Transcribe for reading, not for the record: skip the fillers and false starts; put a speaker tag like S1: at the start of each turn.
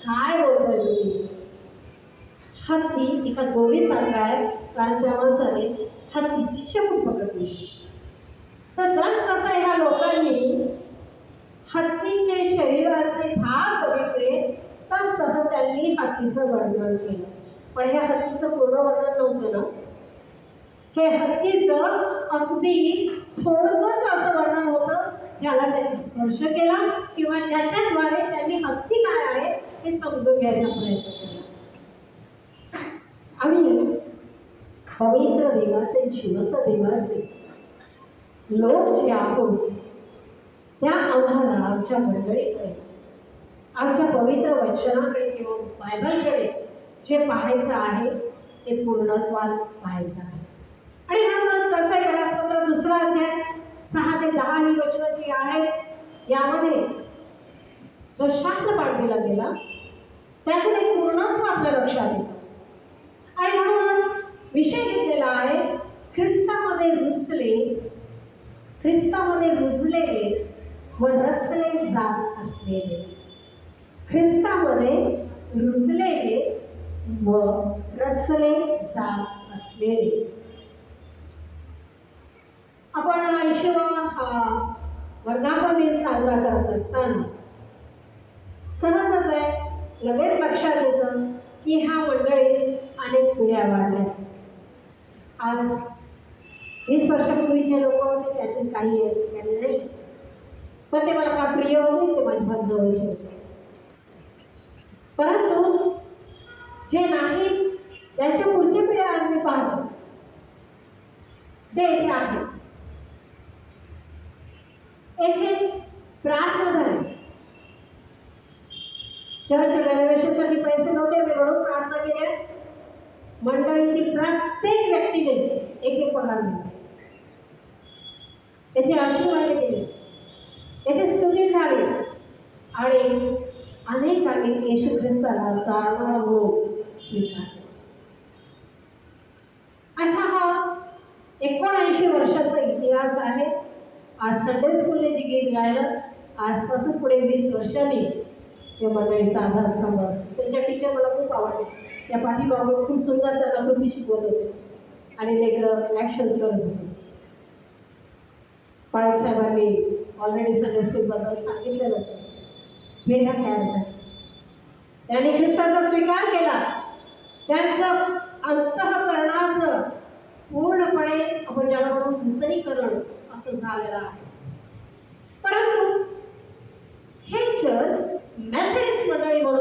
S1: काय बोलताय तुम्ही? हत्ती एका गोळीसारखा आहे, कारण त्या माणसाने हत्तीची शपथ पकडली. तर जसं ह्या लोकांनी हत्तीचे शरीराचे भाग बघितले, तसं त्यांनी हत्तीचं वर्णन केलं. पण ह्या हत्तीचं पूर्ण वर्णन नव्हतं ना. हे हत्तीचं अगदी थोडंसं असं वर्णन होतं, ज्याला त्यांनी स्पर्श केला किंवा ज्याच्याद्वारे त्यांनी हत्ती काय आहे हे समजून घ्यायचा प्रयत्न केला. आम्ही पवित्र देवाचे, जिवंत देवाचे लोक जे आहोत, त्या आम्हाला आमच्या मंडळीकडे, आमच्या पवित्र वचनाकडे किंवा बायबलकडे जे पाहायचं आहे ते पूर्णत्वात पाहायचं आहे. आणि म्हणूनच कसा स्तोत्र 2 अध्याय 6 ते 10 ही वचनं जी आहेत, यामध्ये जो शास्त्र पाठ दिला गेला त्यातून एक पूर्णत्व आपल्या लक्षात येतं. आणि म्हणूनच विषय घेतलेला आहे ख्रिस्तामध्ये रुजलेले व रचले जात असलेले. ख्रिस्तामध्ये रुजलेले व रचले जात असलेले. आपण 80वा हा वर्धापन दिन साजरा करत असताना सहजच आहे, लगेच लक्षात येतं की ह्या मंडळीत अनेक पिढ्या वाढल्या. आज 20 वर्षापूर्वीचे लोक होते, त्यातून काही काही नाही, पण ते मला फार प्रिय होते, ते माझ्या फार जवळचे होते. परंतु जे नाही त्यांच्या पुढच्या पिढ्या आज मी पाहतो ते इथे आहे. येथे प्रार्थना झाली, चर्च रेनोव्हेशनसाठी पैसे नव्हते, मी रडून प्रार्थना केल्या. मंडळीतील प्रत्येक व्यक्तीने एक पगार दिला. येथे आशीर्वाद केले, येथे स्तुती झाली आणि अनेकांनी येशू ख्रिस्ताला तारणारा म्हणून स्वीकारला. असा हा 79 वर्षाचा इतिहास आहे. आज संडे स्कूलने जे गीत गायलं, आजपासून पुढे 20 वर्षांनी त्या मंडळीचा आधारस्तंभ असतो. त्यांच्या टीचर मला खूप आवडते. त्या पाठीमागे खूप सुंदर त्यांना कृती शिकवत होते आणि लेकरं ॲक्शन्स करत होते. पाळक साहेबांनी ऑलरेडी संडे स्कूलबद्दल सांगितलेलंच आहे. पेढा खेळायचा, त्यांनी ख्रिस्ताचा स्वीकार केला. त्यांचं अंतःकरणाचं पूर्णपणे आपण ज्याला म्हणून नूतनीकरण असं झालेलं आहे. परंतु हे चर्च मेथडिस्ट मंडळी म्हणून